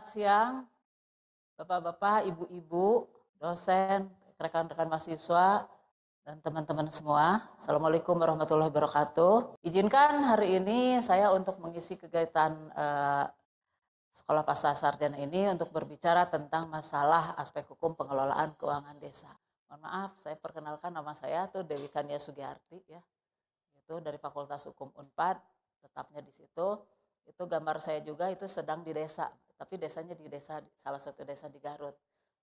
siang, Bapak-bapak, Ibu-ibu, dosen, rekan-rekan mahasiswa, dan teman-teman semua. Assalamualaikum warahmatullahi wabarakatuh. Izinkan hari ini saya untuk mengisi kegiatan Sekolah Pasca Sarjana ini untuk berbicara tentang masalah aspek hukum pengelolaan keuangan desa. Mohon maaf, saya perkenalkan, nama saya tuh Dewi Kania Sugiharti ya. Itu dari Fakultas Hukum Unpad, tetapnya di situ. Itu gambar saya juga itu sedang di desa, tapi desanya di desa, salah satu desa di Garut.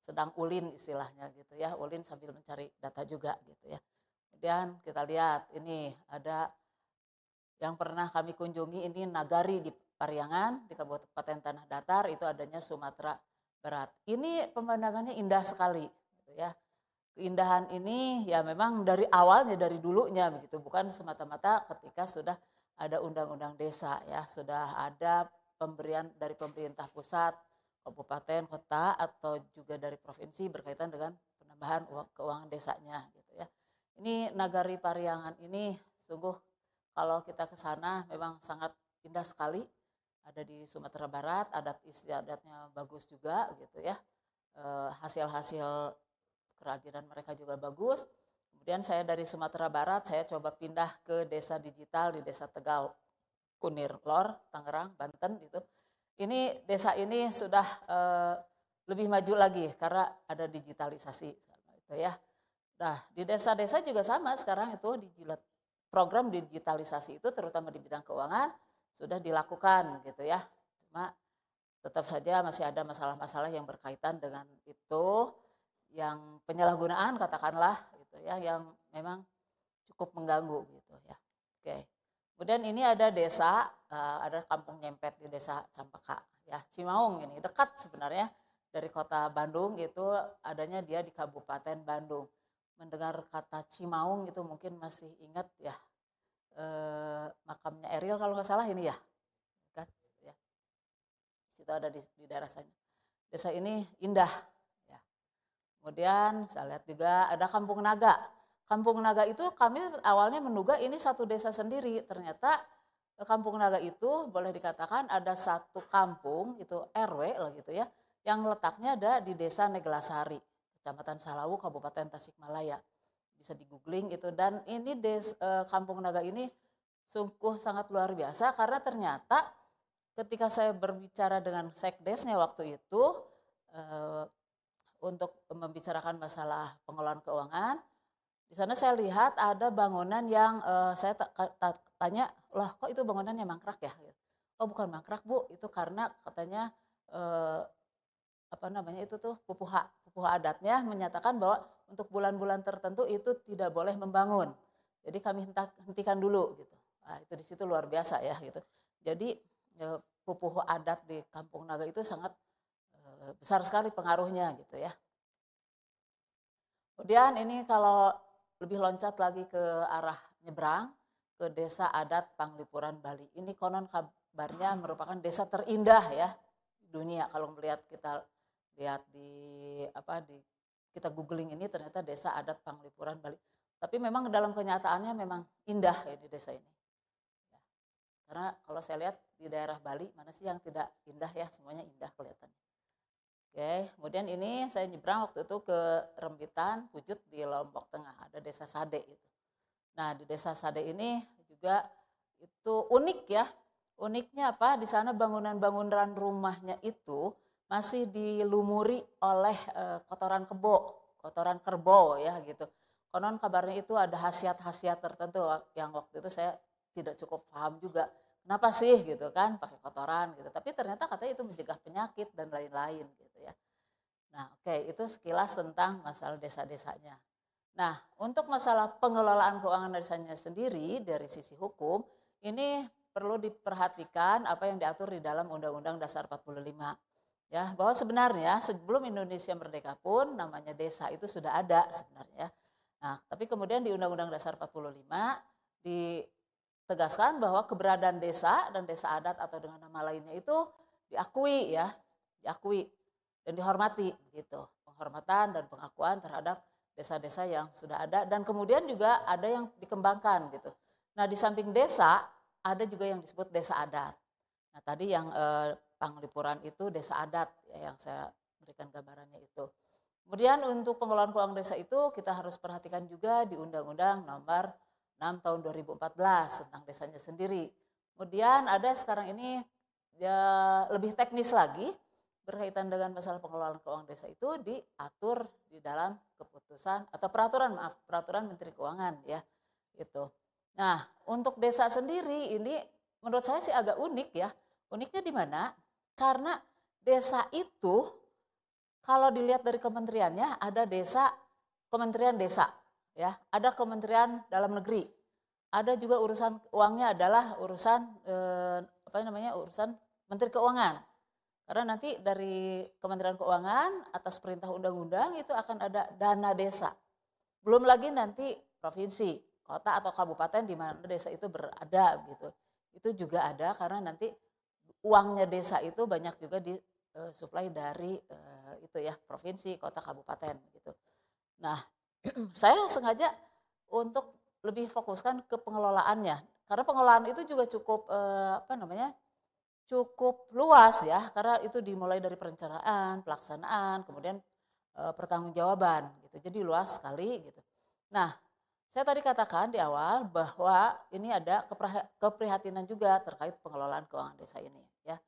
Sedang ulin istilahnya gitu ya, ulin sambil mencari data juga gitu ya. Kemudian kita lihat ini ada yang pernah kami kunjungi, ini Nagari di Pariangan, di Kabupaten Tanah Datar, itu adanya Sumatera Barat. Ini pemandangannya indah sekali gitu ya. Keindahan ini ya memang dari awalnya, dari dulunya begitu, bukan semata-mata ketika sudah ada undang-undang desa ya, sudah ada pemberian dari pemerintah pusat, kabupaten, kota atau juga dari provinsi berkaitan dengan penambahan keuangan desanya gitu ya. Ini Nagari Pariangan ini sungguh kalau kita ke sana memang sangat indah sekali. Ada di Sumatera Barat, adat istiadatnya bagus juga gitu ya. Hasil-hasil kerajinan mereka juga bagus. Kemudian saya dari Sumatera Barat, saya coba pindah ke desa digital di Desa Tegal, Kunir Lor, Tangerang, Banten gitu. Ini desa ini sudah lebih maju lagi karena ada digitalisasi gitu ya. Nah, di desa-desa juga sama sekarang itu program digitalisasi itu terutama di bidang keuangan sudah dilakukan gitu ya. Cuma tetap saja masih ada masalah-masalah yang berkaitan dengan itu, yang penyalahgunaan katakanlah gitu ya, yang memang cukup mengganggu gitu ya. Oke. Kemudian ini ada desa, ada kampung nyempet di Desa Campaka ya, Cimaung ini dekat sebenarnya dari kota Bandung, itu adanya dia di Kabupaten Bandung. Mendengar kata Cimaung itu mungkin masih ingat ya, makamnya Eril kalau nggak salah ini ya. Kan ya. Di situ ada di daerah sana. Desa ini indah. Kemudian saya lihat juga ada Kampung Naga. Kampung Naga itu kami awalnya menduga ini satu desa sendiri. Ternyata Kampung Naga itu boleh dikatakan ada satu kampung, itu RW lah gitu ya, yang letaknya ada di Desa Neglasari, Kecamatan Salawu, Kabupaten Tasikmalaya. Bisa di googling itu. Dan ini Kampung Naga ini sungguh sangat luar biasa karena ternyata ketika saya berbicara dengan sekdesnya waktu itu, untuk membicarakan masalah pengelolaan keuangan, di sana saya lihat ada bangunan yang saya tanya, lah kok itu bangunannya mangkrak ya? Oh bukan mangkrak Bu, itu karena katanya apa namanya itu tuh pupuha adatnya menyatakan bahwa untuk bulan-bulan tertentu itu tidak boleh membangun. Jadi kami hentikan dulu gitu. Nah, itu di situ luar biasa ya gitu. Jadi pupuha adat di Kampung Naga itu sangat besar sekali pengaruhnya gitu ya. Kemudian ini kalau lebih loncat lagi ke arah nyebrang, ke desa adat Panglipuran Bali. Ini konon kabarnya merupakan desa terindah ya di dunia. Kalau melihat kita lihat kita googling ini, ternyata desa adat Panglipuran Bali. Tapi memang dalam kenyataannya memang indah ya di desa ini. Karena kalau saya lihat di daerah Bali, mana sih yang tidak indah ya, semuanya indah kelihatannya. Oke, kemudian ini saya nyebrang waktu itu ke Rembitan, Pujut di Lombok Tengah, ada desa Sade itu. Nah di desa Sade ini juga itu unik ya, uniknya apa? Di sana bangunan-bangunan rumahnya itu masih dilumuri oleh kotoran kerbau ya gitu. Konon kabarnya itu ada khasiat-khasiat tertentu yang waktu itu saya tidak cukup paham juga. Kenapa sih gitu kan pakai kotoran gitu. Tapi ternyata katanya itu mencegah penyakit dan lain-lain gitu ya. Nah oke, itu sekilas tentang masalah desa-desanya. Nah untuk masalah pengelolaan keuangan desanya sendiri dari sisi hukum, ini perlu diperhatikan apa yang diatur di dalam Undang-Undang Dasar 45. Ya, bahwa sebenarnya sebelum Indonesia merdeka pun namanya desa itu sudah ada sebenarnya. Nah, tapi kemudian di Undang-Undang Dasar 45 ditegaskan bahwa keberadaan desa dan desa adat atau dengan nama lainnya itu diakui ya, diakui dan dihormati begitu. Penghormatan dan pengakuan terhadap desa-desa yang sudah ada dan kemudian juga ada yang dikembangkan gitu. Nah, di samping desa ada juga yang disebut desa adat. Nah, tadi yang Panglipuran itu desa adat ya, yang saya berikan gambarannya itu. Kemudian untuk pengelolaan keuangan desa itu kita harus perhatikan juga di Undang-Undang Nomor 6 Tahun 2014 tentang desanya sendiri. Kemudian ada sekarang ini ya lebih teknis lagi berkaitan dengan masalah pengelolaan keuangan desa itu diatur di dalam keputusan atau peraturan Menteri Keuangan ya itu. Nah untuk desa sendiri ini menurut saya sih agak unik ya. Uniknya di mana? Karena desa itu kalau dilihat dari kementeriannya ada Kementerian Desa ya, ada Kementerian Dalam Negeri. Ada juga urusan uangnya adalah urusan urusan Menteri Keuangan. Karena nanti dari Kementerian Keuangan atas perintah undang-undang itu akan ada dana desa. Belum lagi nanti provinsi, kota atau kabupaten di mana desa itu berada gitu. Itu juga ada karena nanti uangnya desa itu banyak juga disuplai dari itu ya provinsi, kota, kabupaten gitu. Nah, saya sengaja untuk lebih fokuskan ke pengelolaannya karena pengelolaan itu juga cukup cukup luas ya karena itu dimulai dari perencanaan, pelaksanaan, kemudian pertanggungjawaban gitu. Jadi luas sekali gitu. Nah, saya tadi katakan di awal bahwa ini ada keprihatinan juga terkait pengelolaan keuangan desa ini ya.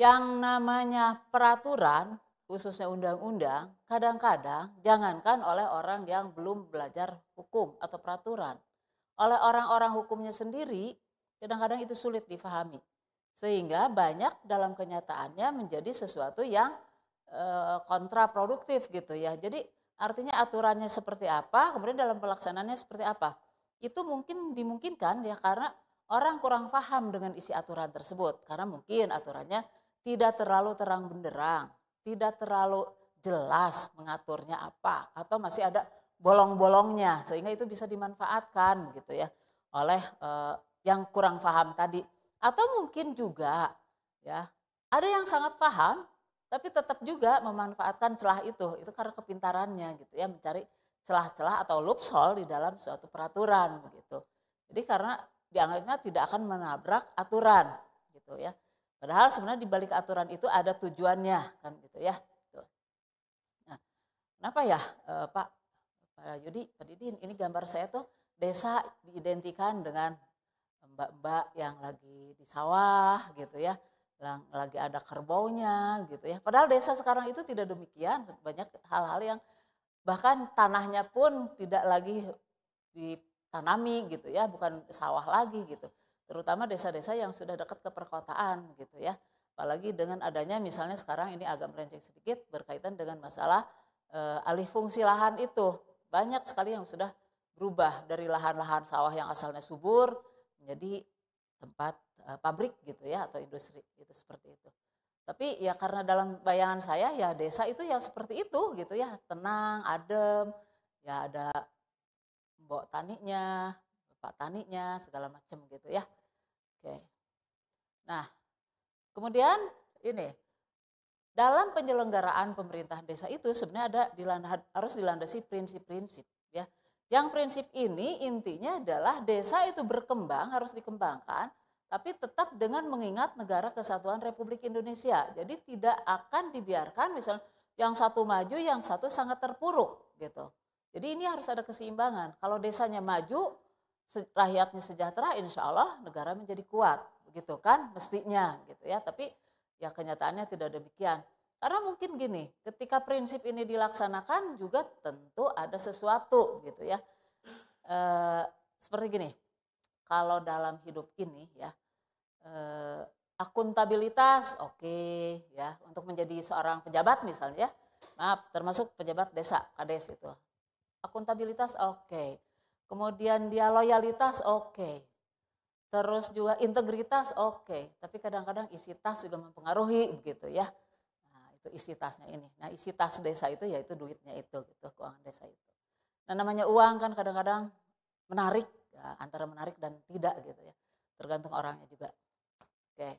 Yang namanya peraturan, khususnya undang-undang, kadang-kadang jangankan oleh orang yang belum belajar hukum atau peraturan, oleh orang-orang hukumnya sendiri kadang-kadang itu sulit difahami. Sehingga banyak dalam kenyataannya menjadi sesuatu yang kontraproduktif gitu ya. Jadi artinya aturannya seperti apa, kemudian dalam pelaksanaannya seperti apa. Itu mungkin dimungkinkan ya karena orang kurang paham dengan isi aturan tersebut. Karena mungkin aturannya tidak terlalu terang benderang, tidak terlalu jelas mengaturnya apa, atau masih ada bolong-bolongnya sehingga itu bisa dimanfaatkan gitu ya oleh yang kurang paham tadi. Atau mungkin juga ya ada yang sangat paham tapi tetap juga memanfaatkan celah itu karena kepintarannya gitu ya mencari celah-celah atau loophole di dalam suatu peraturan begitu. Jadi karena dianggapnya tidak akan menabrak aturan gitu ya. Padahal sebenarnya di balik aturan itu ada tujuannya kan gitu ya. Nah, kenapa ya Pak Yudi, Pak Didin, ini gambar saya tuh desa diidentikan dengan mbak-mbak yang lagi di sawah gitu ya, yang lagi ada kerbaunya gitu ya. Padahal desa sekarang itu tidak demikian, banyak hal-hal yang bahkan tanahnya pun tidak lagi ditanami gitu ya, bukan sawah lagi gitu. Terutama desa-desa yang sudah dekat ke perkotaan gitu ya. Apalagi dengan adanya misalnya sekarang ini agak melenceng sedikit berkaitan dengan masalah alih fungsi lahan itu. Banyak sekali yang sudah berubah dari lahan-lahan sawah yang asalnya subur menjadi tempat pabrik gitu ya atau industri gitu seperti itu. Tapi ya karena dalam bayangan saya ya desa itu ya seperti itu gitu ya, tenang, adem, ya ada mbok taninya, bapak taninya segala macam gitu ya. Oke. Nah, kemudian ini dalam penyelenggaraan pemerintahan desa itu sebenarnya harus dilandasi prinsip-prinsip ya. Yang prinsip ini intinya adalah desa itu berkembang, harus dikembangkan, tapi tetap dengan mengingat Negara Kesatuan Republik Indonesia. Jadi tidak akan dibiarkan misalnya yang satu maju, yang satu sangat terpuruk gitu. Jadi ini harus ada keseimbangan. Kalau desanya maju, rakyatnya sejahtera, insya Allah negara menjadi kuat, begitu kan mestinya gitu ya. Tapi ya kenyataannya tidak demikian. Karena mungkin gini, ketika prinsip ini dilaksanakan juga tentu ada sesuatu gitu ya. Seperti gini, kalau dalam hidup ini ya, akuntabilitas oke, ya untuk menjadi seorang pejabat misalnya, maaf termasuk pejabat desa, kades itu. Akuntabilitas oke, kemudian dia loyalitas oke. Terus juga integritas oke, tapi kadang-kadang isi tas juga mempengaruhi begitu ya. Itu isi tasnya ini. Nah isi tas desa itu yaitu duitnya itu gitu, keuangan desa itu. Nah namanya uang kan kadang-kadang menarik, ya, antara menarik dan tidak gitu ya. Tergantung orangnya juga. Oke.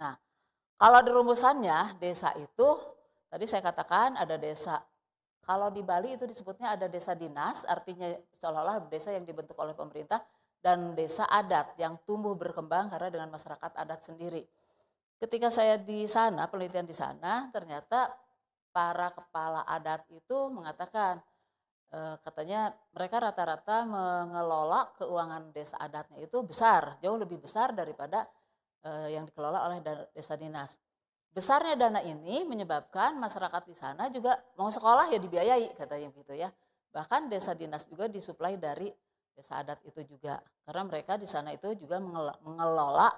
Nah kalau di rumusannya desa itu, tadi saya katakan ada desa. Kalau di Bali itu disebutnya ada desa dinas, artinya seolah-olah desa yang dibentuk oleh pemerintah, dan desa adat yang tumbuh berkembang karena dengan masyarakat adat sendiri. ketika saya di sana, penelitian di sana, ternyata para kepala adat itu mengatakan, katanya mereka rata-rata mengelola keuangan desa adatnya itu besar, jauh lebih besar daripada yang dikelola oleh desa dinas. Besarnya dana ini menyebabkan masyarakat di sana juga mau sekolah ya dibiayai, katanya gitu ya. Bahkan desa dinas juga disuplai dari desa adat itu juga, karena mereka di sana itu juga mengelola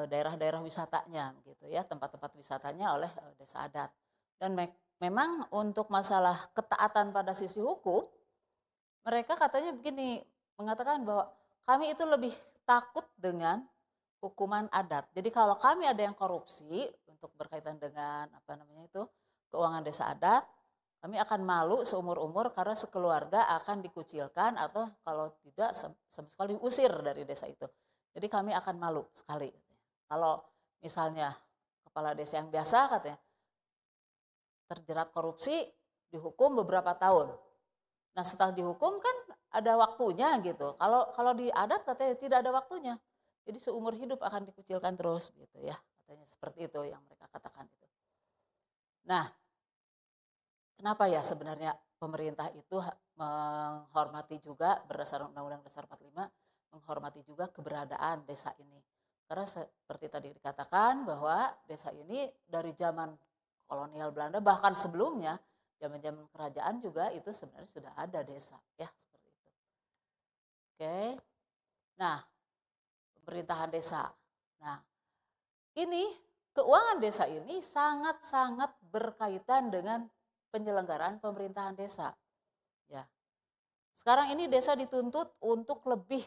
daerah-daerah wisatanya gitu ya, tempat-tempat wisatanya oleh desa adat. Dan memang untuk masalah ketaatan pada sisi hukum, mereka katanya begini, mengatakan bahwa kami itu lebih takut dengan hukuman adat. Jadi kalau kami ada yang korupsi untuk berkaitan dengan apa namanya itu keuangan desa adat, kami akan malu seumur-umur karena sekeluarga akan dikucilkan atau kalau tidak sama sekali diusir dari desa itu. Jadi kami akan malu sekali. Kalau misalnya kepala desa yang biasa katanya terjerat korupsi dihukum beberapa tahun. Nah setelah dihukum kan ada waktunya gitu. Kalau di adat katanya tidak ada waktunya. Jadi seumur hidup akan dikucilkan terus gitu ya. Katanya seperti itu yang mereka katakan itu. Nah, kenapa ya sebenarnya pemerintah itu menghormati juga berdasarkan Undang-Undang Dasar 45 menghormati juga keberadaan desa ini. Karena seperti tadi dikatakan bahwa desa ini dari zaman kolonial Belanda bahkan sebelumnya zaman-zaman kerajaan juga itu sebenarnya sudah ada desa ya seperti itu. Oke. Nah, pemerintahan desa. Nah, ini keuangan desa ini sangat-sangat berkaitan dengan penyelenggaraan pemerintahan desa. Ya. Sekarang ini desa dituntut untuk lebih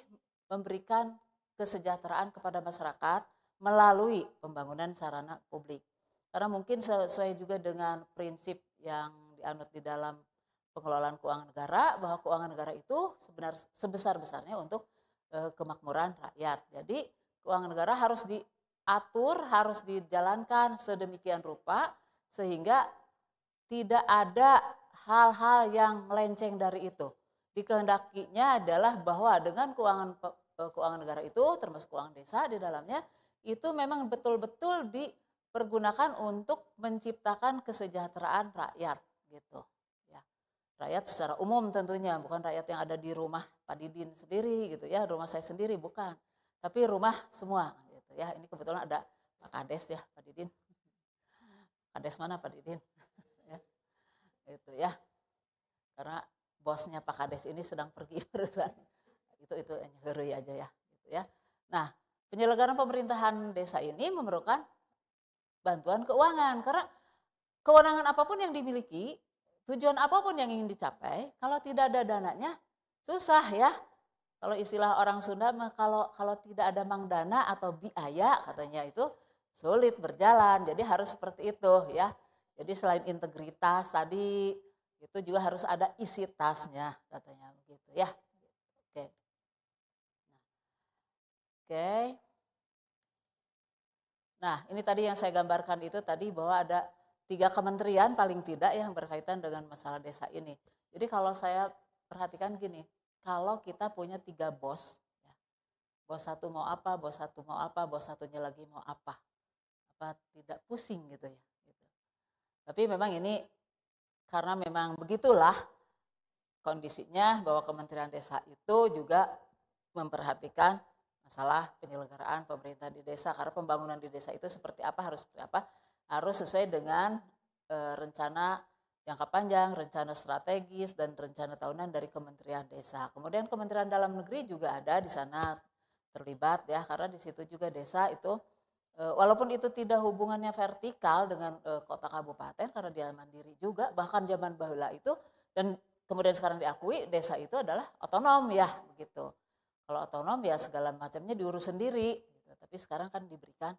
memberikan kesejahteraan kepada masyarakat melalui pembangunan sarana publik. Karena mungkin sesuai juga dengan prinsip yang dianut di dalam pengelolaan keuangan negara, bahwa keuangan negara itu sebesar-besarnya untuk kemakmuran rakyat. Jadi keuangan negara harus diatur, harus dijalankan sedemikian rupa sehingga tidak ada hal-hal yang melenceng dari itu. Dikehendakinya adalah bahwa dengan keuangan negara itu termasuk keuangan desa di dalamnya itu memang betul-betul dipergunakan untuk menciptakan kesejahteraan rakyat gitu ya. Rakyat secara umum tentunya, bukan rakyat yang ada di rumah Pak Didin sendiri gitu ya, rumah saya sendiri bukan. Tapi rumah semua gitu ya. Ini kebetulan ada Pak Kades ya, Pak Didin. Kades mana Pak Didin? Ya, itu ya. Karena bosnya Pak Kades ini sedang pergi perusahaan. Itu heureuy aja ya gitu ya. Nah, penyelenggaraan pemerintahan desa ini memerlukan bantuan keuangan karena kewenangan apapun yang dimiliki, tujuan apapun yang ingin dicapai, kalau tidak ada dananya susah ya. Kalau istilah orang Sunda kalau tidak ada mang dana atau biaya katanya itu sulit berjalan. Jadi harus seperti itu ya. Jadi selain integritas tadi itu juga harus ada isi tasnya katanya begitu ya. Oke. Oke. Nah ini tadi yang saya gambarkan itu tadi bahwa ada 3 kementerian paling tidak yang berkaitan dengan masalah desa ini. Jadi kalau saya perhatikan gini, kalau kita punya 3 bos, ya, bos satu mau apa, bos satu mau apa, bos satunya lagi mau apa tidak pusing gitu ya. Gitu. Tapi memang ini karena memang begitulah kondisinya bahwa Kementerian Desa itu juga memperhatikan masalah penyelenggaraan pemerintah di desa karena pembangunan di desa itu seperti apa harus sesuai dengan rencana jangka panjang, rencana strategis dan rencana tahunan dari Kementerian Desa. Kemudian Kementerian Dalam Negeri juga ada di sana terlibat ya karena di situ juga desa itu walaupun itu tidak hubungannya vertikal dengan kota kabupaten karena dia mandiri juga bahkan zaman baheula itu dan kemudian sekarang diakui desa itu adalah otonom ya begitu. Kalau otonom ya segala macamnya diurus sendiri gitu. Tapi sekarang kan diberikan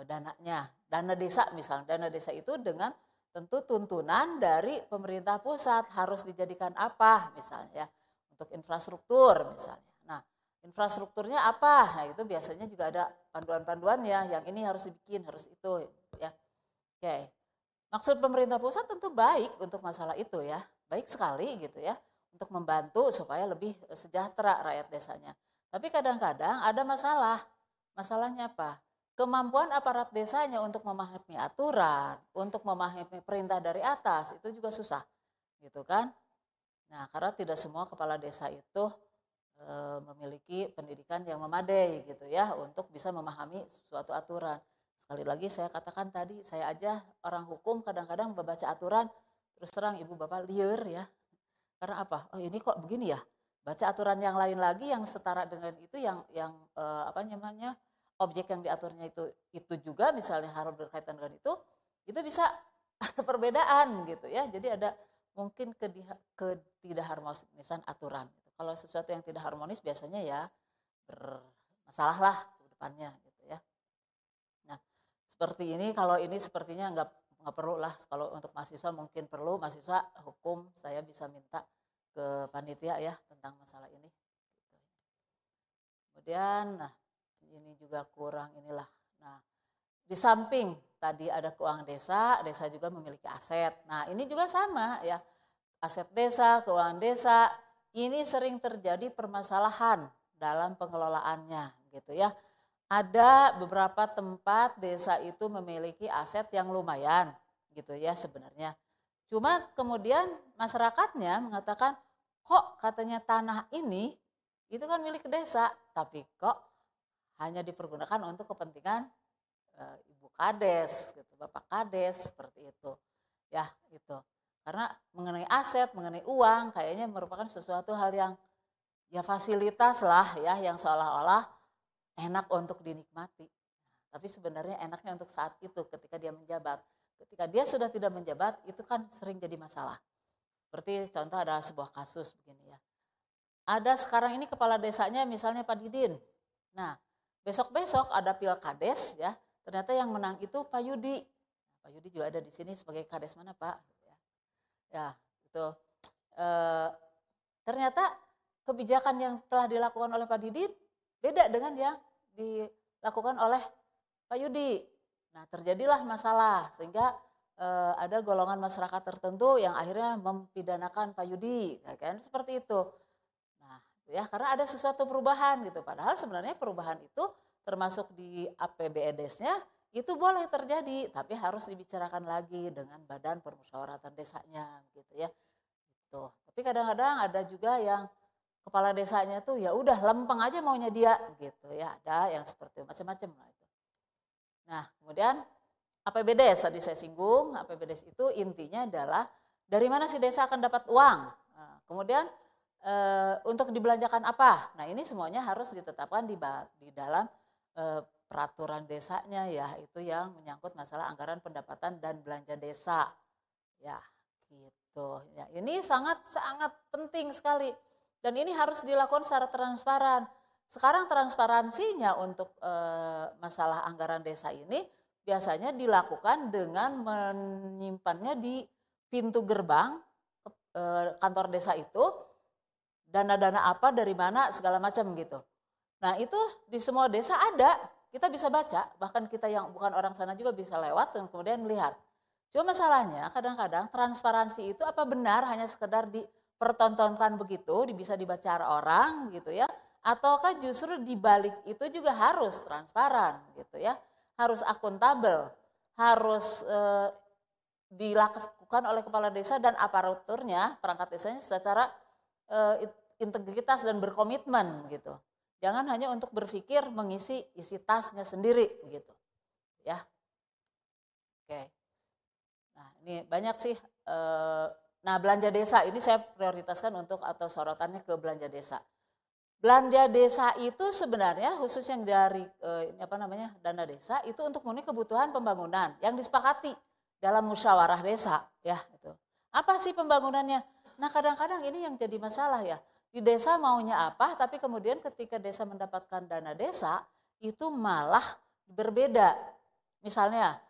dananya. Dana desa misalnya, dana desa itu dengan tentu tuntunan dari pemerintah pusat harus dijadikan apa misalnya untuk infrastruktur misalnya. Nah, infrastrukturnya apa? Nah, itu biasanya juga ada panduan-panduan ya, yang ini harus dibikin, harus itu ya. Oke. Maksud pemerintah pusat tentu baik untuk masalah itu ya. Baik sekali gitu ya untuk membantu supaya lebih sejahtera rakyat desanya. Tapi kadang-kadang ada masalah. Masalahnya apa? kemampuan aparat desanya untuk memahami aturan, untuk memahami perintah dari atas itu juga susah, gitu kan? Nah, karena tidak semua kepala desa itu memiliki pendidikan yang memadai gitu ya untuk bisa memahami suatu aturan. Sekali lagi saya katakan tadi, saya aja orang hukum kadang-kadang membaca aturan terus terang ibu bapak liar ya. Karena apa? Oh ini kok begini ya? Baca aturan yang lain lagi yang setara dengan itu yang apa namanya? Objek yang diaturnya itu juga misalnya harus berkaitan dengan itu bisa ada perbedaan gitu ya. Jadi ada mungkin ketidakharmonisan aturan. Kalau sesuatu yang tidak harmonis biasanya ya bermasalah lah ke depannya gitu ya. Nah, seperti ini kalau ini sepertinya nggak perlu lah. Kalau untuk mahasiswa mungkin perlu, mahasiswa hukum saya bisa minta ke panitia ya tentang masalah ini. Kemudian, nah ini juga kurang inilah. Nah, di samping tadi ada keuangan desa, desa juga memiliki aset. Nah, ini juga sama ya. Aset desa, keuangan desa, ini sering terjadi permasalahan dalam pengelolaannya gitu ya. Ada beberapa tempat desa itu memiliki aset yang lumayan gitu ya sebenarnya. Cuma kemudian masyarakatnya mengatakan kok katanya tanah ini itu kan milik desa, tapi kok hanya dipergunakan untuk kepentingan Ibu Kades, gitu, Bapak Kades seperti itu. Ya, itu. Karena mengenai aset, mengenai uang kayaknya merupakan sesuatu hal yang ya fasilitas lah ya yang seolah-olah enak untuk dinikmati. Tapi sebenarnya enaknya untuk saat itu ketika dia menjabat. Ketika dia sudah tidak menjabat itu kan sering jadi masalah. Seperti contoh ada sebuah kasus begini ya. Ada sekarang ini kepala desanya misalnya Pak Didin. Nah, besok-besok ada pilkades ya. Ternyata yang menang itu Pak Yudi. Pak Yudi juga ada di sini sebagai kades mana Pak? Ya, itu. Ternyata kebijakan yang telah dilakukan oleh Pak Didin beda dengan yang dilakukan oleh Pak Yudi. Nah, terjadilah masalah sehingga ada golongan masyarakat tertentu yang akhirnya mempidanakan Pak Yudi, kan seperti itu. Nah, ya karena ada sesuatu perubahan gitu. Padahal sebenarnya perubahan itu termasuk di APBDes-nya itu boleh terjadi, tapi harus dibicarakan lagi dengan Badan Permusyawaratan Desanya gitu ya. Gitu. Tapi kadang-kadang ada juga yang kepala desanya tuh ya udah lempeng aja maunya dia gitu ya. Ada yang seperti macam-macam lah itu. Nah, kemudian APBDes tadi saya singgung, APBDes itu intinya adalah dari mana si desa akan dapat uang. Nah, kemudian untuk dibelanjakan apa? Nah, ini semuanya harus ditetapkan di dalam peraturan desanya ya, itu yang menyangkut masalah anggaran pendapatan dan belanja desa. Ya, gitu. Ya, ini sangat-sangat penting sekali. Dan ini harus dilakukan secara transparan. Sekarang transparansinya untuk masalah anggaran desa ini biasanya dilakukan dengan menyimpannya di pintu gerbang kantor desa itu, dana-dana apa dari mana segala macam gitu. Nah itu di semua desa ada, kita bisa baca, bahkan kita yang bukan orang sana juga bisa lewat dan kemudian melihat. Cuma masalahnya kadang-kadang transparansi itu apa benar hanya sekedar dipertontonkan begitu, bisa dibaca orang gitu ya, ataukah justru dibalik itu juga harus transparan gitu ya, harus akuntabel, harus dilakukan oleh kepala desa dan aparaturnya, perangkat desanya secara integritas dan berkomitmen gitu. Jangan hanya untuk berpikir mengisi isi tasnya sendiri begitu. Ya. Oke. Nah, ini banyak sih nah, belanja desa ini saya prioritaskan untuk atau sorotannya ke belanja desa. Belanja desa itu sebenarnya khusus yang dari dana desa itu untuk memenuhi kebutuhan pembangunan yang disepakati dalam musyawarah desa ya itu. Apa sih pembangunannya? Nah, kadang-kadang ini yang jadi masalah ya. Di desa maunya apa, tapi kemudian ketika desa mendapatkan dana desa itu malah berbeda. Misalnya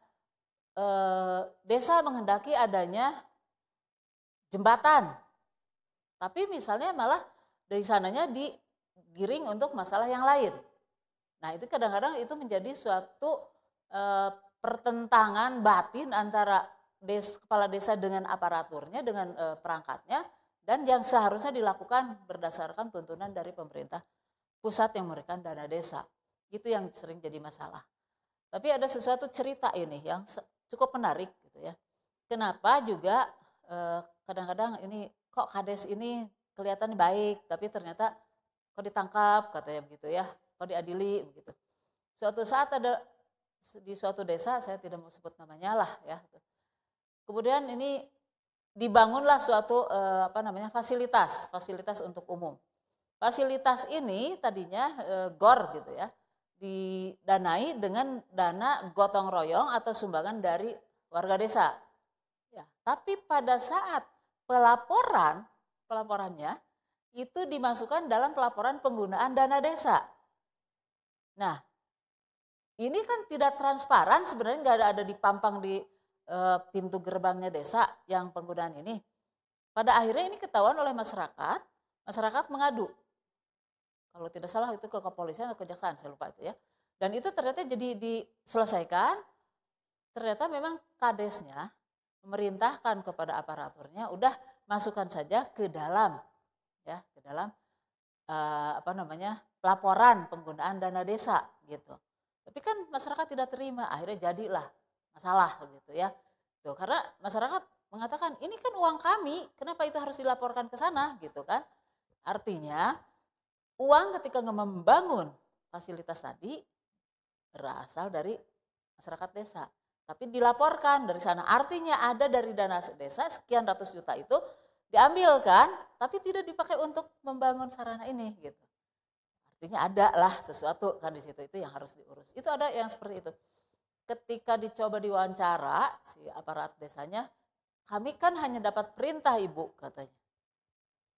desa menghendaki adanya jembatan, tapi misalnya malah dari sananya digiring untuk masalah yang lain. Nah itu kadang-kadang itu menjadi suatu pertentangan batin antara kepala desa dengan aparaturnya, dengan perangkatnya, dan yang seharusnya dilakukan berdasarkan tuntunan dari pemerintah pusat yang memberikan dana desa. Itu yang sering jadi masalah. Tapi ada sesuatu cerita ini yang cukup menarik gitu ya. Kenapa juga kadang-kadang ini kok kades ini kelihatan baik, tapi ternyata kok ditangkap katanya begitu ya, kok diadili begitu. Suatu saat ada di suatu desa, saya tidak mau sebut namanya lah ya. Kemudian ini dibangunlah suatu fasilitas untuk umum. Fasilitas ini tadinya GOR gitu ya, didanai dengan dana gotong royong atau sumbangan dari warga desa. Ya, tapi pada saat pelaporannya itu dimasukkan dalam pelaporan penggunaan dana desa. Nah, ini kan tidak transparan, sebenarnya nggak ada dipampang di pintu gerbangnya desa yang penggunaan ini. Pada akhirnya ini ketahuan oleh masyarakat mengadu. Kalau tidak salah itu ke kepolisian atau kejaksaan, saya lupa itu ya. Dan itu ternyata jadi diselesaikan, ternyata memang kadesnya memerintahkan kepada aparaturnya, udah masukkan saja ke dalam laporan penggunaan dana desa gitu. Tapi kan masyarakat tidak terima, akhirnya jadilah masalah gitu ya. Tuh, karena masyarakat mengatakan ini kan uang kami, kenapa itu harus dilaporkan ke sana gitu kan? Artinya uang ketika membangun fasilitas tadi berasal dari masyarakat desa, tapi dilaporkan dari sana. Artinya ada dari dana desa sekian ratus juta itu diambil kan, tapi tidak dipakai untuk membangun sarana ini gitu. Artinya ada lah sesuatu kan di situ, itu yang harus diurus. Itu ada yang seperti itu. Ketika dicoba diwawancara si aparat desanya, kami kan hanya dapat perintah Ibu katanya.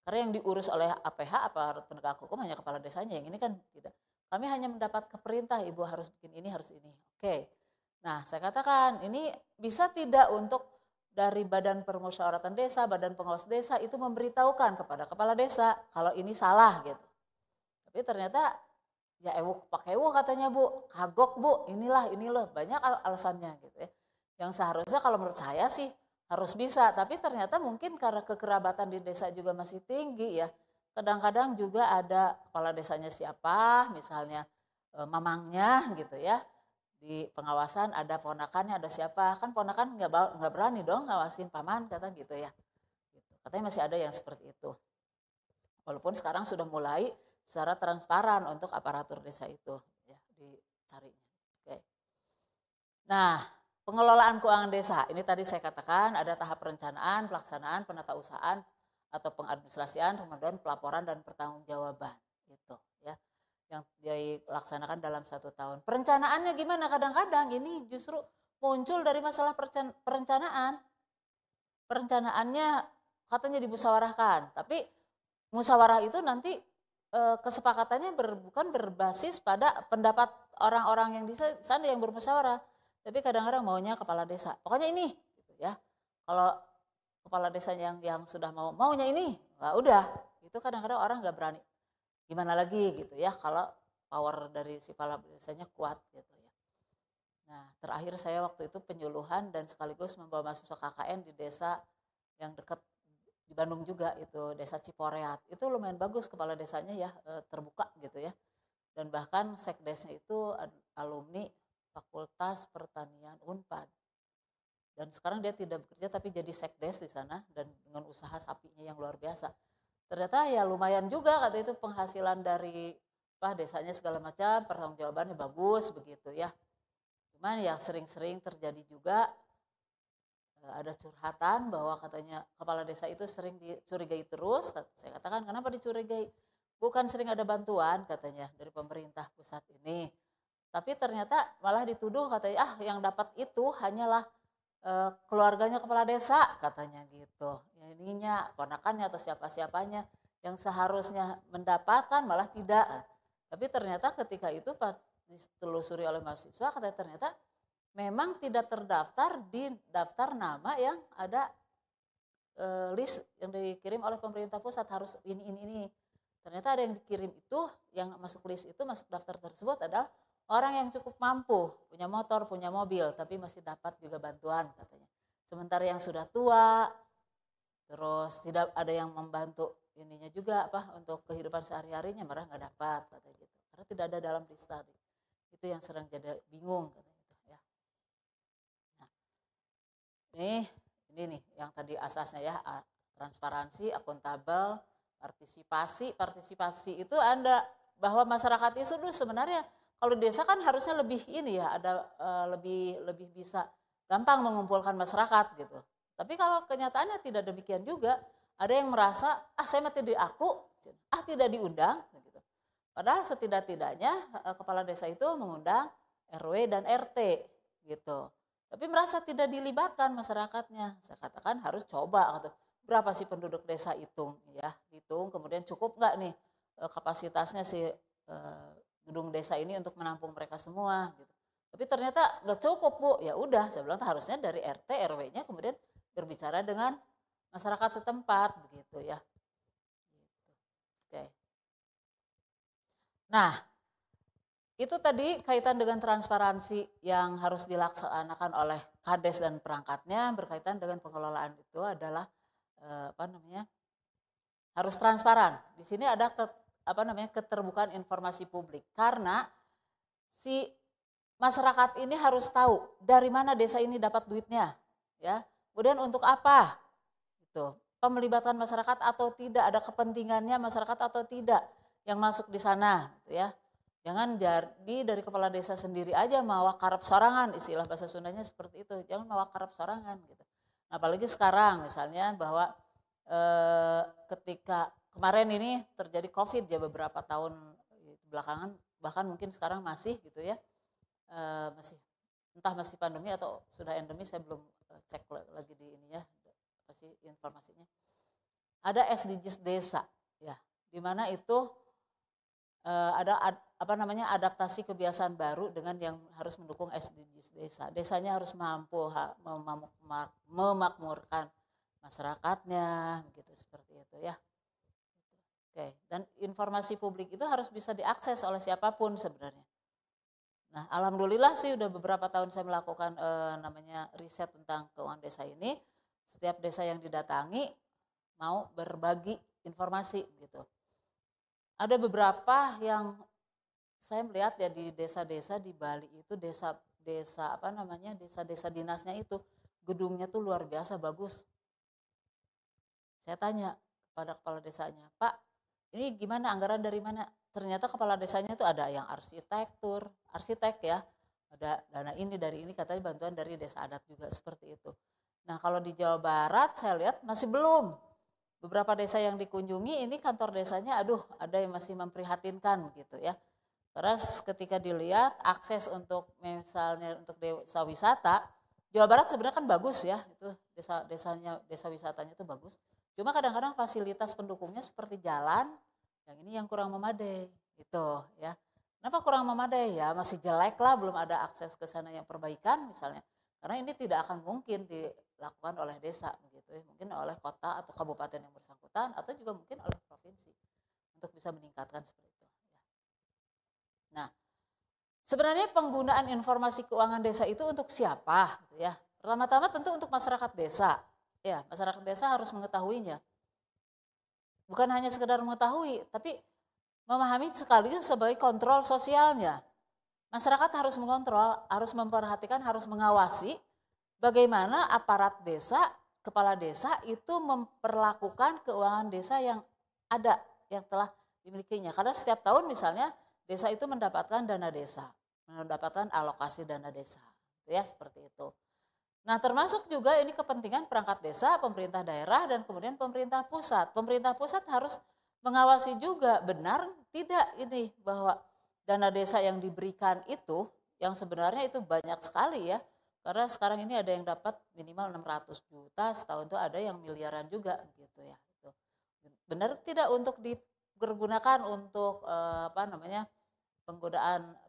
Karena yang diurus oleh APH, aparat penegak hukum, hanya kepala desanya, yang ini kan tidak. Kami hanya mendapat perintah Ibu harus bikin ini, harus ini. Oke. Nah, saya katakan ini bisa tidak untuk dari Badan Permusyawaratan Desa, Badan Pengawas Desa itu memberitahukan kepada kepala desa kalau ini salah gitu. Tapi ternyata ya pakai katanya Bu, kagok Bu, inilah banyak alasannya gitu ya. Yang seharusnya kalau menurut saya sih harus bisa, tapi ternyata mungkin karena kekerabatan di desa juga masih tinggi ya. Kadang-kadang juga ada kepala desanya siapa, misalnya mamangnya gitu ya. Di pengawasan ada ponakannya, ada siapa, kan ponakan nggak berani dong ngawasin paman kata gitu ya. Gitu. Katanya masih ada yang seperti itu. Walaupun sekarang sudah mulai secara transparan untuk aparatur desa itu ya dicarinya. Oke. Nah, pengelolaan keuangan desa ini tadi saya katakan ada tahap perencanaan, pelaksanaan, penatausahaan atau pengadministrasian, kemudian pelaporan dan pertanggungjawaban gitu ya yang dilaksanakan dalam 1 tahun. Perencanaannya gimana? Kadang-kadang ini justru muncul dari masalah perencanaan. Perencanaannya katanya dimusyawarahkan, tapi musyawarah itu nanti kesepakatannya bukan berbasis pada pendapat orang-orang yang di sana yang bermusyawarah, tapi kadang-kadang maunya kepala desa. Pokoknya ini, gitu ya. Kalau kepala desa yang sudah maunya ini, nah udah, itu kadang-kadang orang nggak berani. Gimana lagi gitu ya, kalau power dari si kepala desanya kuat gitu ya. Nah, terakhir saya waktu itu penyuluhan dan sekaligus membawa mahasiswa KKN di desa yang dekat di Bandung juga itu desa Ciporeat. Itu lumayan bagus kepala desanya ya, terbuka gitu ya. Dan bahkan sekdesnya itu alumni Fakultas Pertanian Unpad. Dan sekarang dia tidak bekerja tapi jadi sekdes di sana dan dengan usaha sapinya yang luar biasa. Ternyata ya lumayan juga kata itu penghasilan dari desanya segala macam, pertanggungjawabannya bagus begitu ya. Cuman ya sering-sering terjadi juga ada curhatan bahwa katanya kepala desa itu sering dicurigai terus. Saya katakan kenapa dicurigai? Bukan sering ada bantuan katanya dari pemerintah pusat ini. Tapi ternyata malah dituduh katanya yang dapat itu hanyalah keluarganya kepala desa katanya gitu. Ya, ininya ponakannya atau siapa-siapanya yang seharusnya mendapatkan malah tidak. Tapi ternyata ketika itu ditelusuri oleh mahasiswa katanya ternyata memang tidak terdaftar di daftar nama yang ada list yang dikirim oleh pemerintah pusat harus ini. Ternyata ada yang dikirim itu, yang masuk list itu, masuk daftar tersebut adalah orang yang cukup mampu, punya motor, punya mobil, tapi masih dapat juga bantuan katanya. Sementara yang sudah tua, terus tidak ada yang membantu ininya juga untuk kehidupan sehari-harinya malah nggak dapat katanya gitu. Karena tidak ada dalam list tadi. Itu yang sering jadi bingung katanya. Ini nih yang tadi asasnya ya, transparansi, akuntabel, partisipasi itu Anda bahwa masyarakat itu sebenarnya kalau desa kan harusnya lebih ini ya, ada lebih bisa gampang mengumpulkan masyarakat gitu. Tapi kalau kenyataannya tidak demikian juga, ada yang merasa saya mah tidak aku, tidak diundang gitu. Padahal setidak-tidaknya kepala desa itu mengundang RW dan RT gitu. Tapi merasa tidak dilibatkan masyarakatnya. Saya katakan harus coba gitu. Berapa sih penduduk desa hitung ya, hitung kemudian cukup nggak nih kapasitasnya si gedung desa ini untuk menampung mereka semua gitu. Tapi ternyata nggak cukup Bu. Ya udah, saya bilang harusnya dari RT RW-nya kemudian berbicara dengan masyarakat setempat begitu ya. Gitu. Oke. Nah, itu tadi kaitan dengan transparansi yang harus dilaksanakan oleh Kades dan perangkatnya berkaitan dengan pengelolaan itu adalah harus transparan. Di sini ada keterbukaan informasi publik karena si masyarakat ini harus tahu dari mana desa ini dapat duitnya, ya. Kemudian untuk apa? Itu pemelibatan masyarakat atau tidak, ada kepentingannya masyarakat atau tidak yang masuk di sana, gitu ya. Jangan jadi dari kepala desa sendiri aja mawa karep sorangan, istilah bahasa Sundanya seperti itu. Jangan mawa karep sorangan gitu. Nah, apalagi sekarang misalnya bahwa ketika kemarin ini terjadi COVID ya beberapa tahun belakangan, bahkan mungkin sekarang masih gitu ya, masih entah masih pandemi atau sudah endemi, saya belum cek lagi di ini ya, apa sih informasinya. Ada SDGs desa ya, di mana itu ada adaptasi kebiasaan baru dengan yang harus mendukung SDGs desa. Desanya harus mampu memakmurkan masyarakatnya, begitu seperti itu ya. Oke, dan informasi publik itu harus bisa diakses oleh siapapun sebenarnya. Nah, alhamdulillah sih udah beberapa tahun saya melakukan namanya riset tentang keuangan desa ini. Setiap desa yang didatangi mau berbagi informasi gitu. Ada beberapa yang saya melihat ya di desa-desa di Bali itu desa-desa dinasnya itu gedungnya tuh luar biasa bagus. Saya tanya kepada kepala desanya, Pak, ini gimana, anggaran dari mana? Ternyata kepala desanya itu ada yang arsitek ya, ada dana ini dari ini, katanya bantuan dari desa adat juga seperti itu. Nah kalau di Jawa Barat saya lihat masih belum. Beberapa desa yang dikunjungi ini kantor desanya ada yang masih memprihatinkan gitu ya. Terus ketika dilihat akses untuk misalnya untuk desa wisata, Jawa Barat sebenarnya kan bagus ya, itu desa wisatanya itu bagus. Cuma kadang-kadang fasilitas pendukungnya seperti jalan, yang kurang memadai gitu ya. Kenapa kurang memadai ya? Masih jelek lah, belum ada akses ke sana yang perbaikan misalnya. Karena ini tidak akan mungkin dilakukan oleh desa begitu ya, mungkin oleh kota atau kabupaten yang bersangkutan atau juga mungkin oleh provinsi untuk bisa meningkatkan seperti itu. Nah, sebenarnya penggunaan informasi keuangan desa itu untuk siapa? Gitu ya. Pertama-tama tentu untuk masyarakat desa. Ya, masyarakat desa harus mengetahuinya. Bukan hanya sekedar mengetahui, tapi memahami sekaligus sebagai kontrol sosialnya. Masyarakat harus mengontrol, harus memperhatikan, harus mengawasi bagaimana aparat desa, kepala desa itu memperlakukan keuangan desa yang ada, yang telah dimilikinya. Karena setiap tahun misalnya desa itu mendapatkan dana desa, mendapatkan alokasi dana desa, ya seperti itu. Nah termasuk juga ini kepentingan perangkat desa, pemerintah daerah, dan kemudian pemerintah pusat. Pemerintah pusat harus mengawasi juga benar tidak ini bahwa dana desa yang diberikan itu, yang sebenarnya itu banyak sekali ya, karena sekarang ini ada yang dapat minimal 600 juta, setahun itu ada yang miliaran juga gitu ya. Benar tidak untuk dipergunakan untuk penggunaan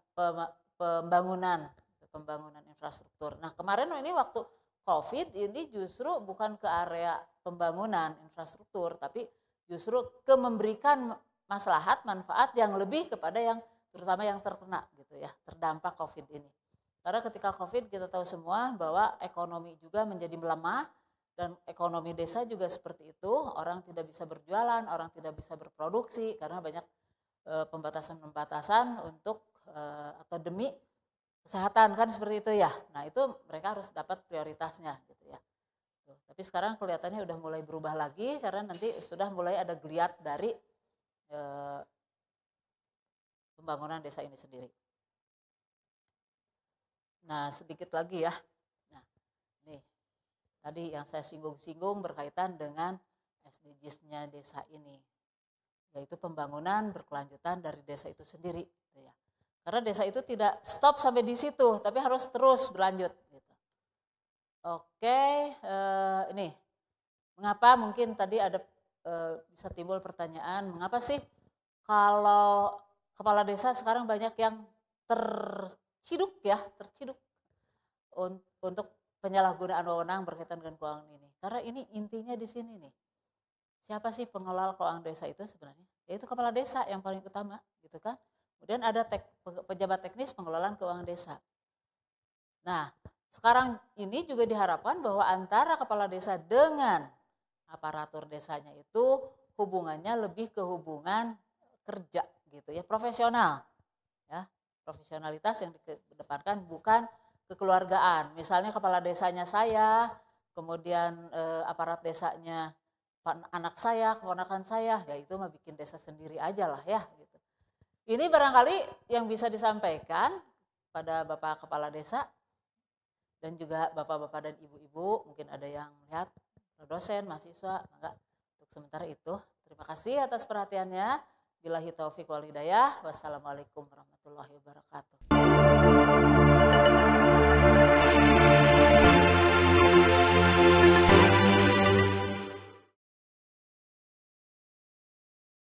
pembangunan infrastruktur. Nah kemarin ini waktu COVID ini justru bukan ke area pembangunan infrastruktur, tapi justru ke memberikan maslahat, manfaat yang lebih kepada yang terutama yang terkena gitu ya, terdampak COVID ini. Karena ketika COVID kita tahu semua bahwa ekonomi juga menjadi melemah dan ekonomi desa juga seperti itu, orang tidak bisa berjualan, orang tidak bisa berproduksi karena banyak pembatasan-pembatasan untuk atau demi kesehatan kan seperti itu ya. Nah itu mereka harus dapat prioritasnya gitu ya. sekarang kelihatannya udah mulai berubah lagi karena nanti sudah mulai ada geliat dari pembangunan desa ini sendiri. Nah, sedikit lagi ya. Nah, nih tadi yang saya singgung-singgung berkaitan dengan SDGs-nya desa ini, yaitu pembangunan berkelanjutan dari desa itu sendiri. Gitu ya. Karena desa itu tidak stop sampai di situ, tapi harus terus berlanjut. Gitu. Oke, ini mengapa mungkin tadi ada bisa timbul pertanyaan, mengapa sih kalau kepala desa sekarang banyak yang terciduk untuk penyalahgunaan wewenang berkaitan dengan keuangan ini. Karena ini intinya di sini nih. Siapa sih pengelola keuangan desa itu sebenarnya? Yaitu kepala desa yang paling utama, gitu kan. Kemudian ada pejabat teknis pengelolaan keuangan desa. Nah, sekarang ini juga diharapkan bahwa antara kepala desa dengan aparatur desanya itu hubungannya lebih ke hubungan kerja gitu ya, profesional. Ya, profesionalitas yang dikedepankan bukan kekeluargaan. Misalnya kepala desanya saya, kemudian aparat desanya anak saya, keponakan saya, ya itu mah bikin desa sendiri aja lah ya gitu. Ini barangkali yang bisa disampaikan pada Bapak Kepala Desa dan juga Bapak-bapak dan Ibu-ibu, mungkin ada yang lihat dosen, mahasiswa, maka untuk sementara itu terima kasih atas perhatiannya. Billahi taufiq wal hidayah. Wassalamualaikum warahmatullahi wabarakatuh.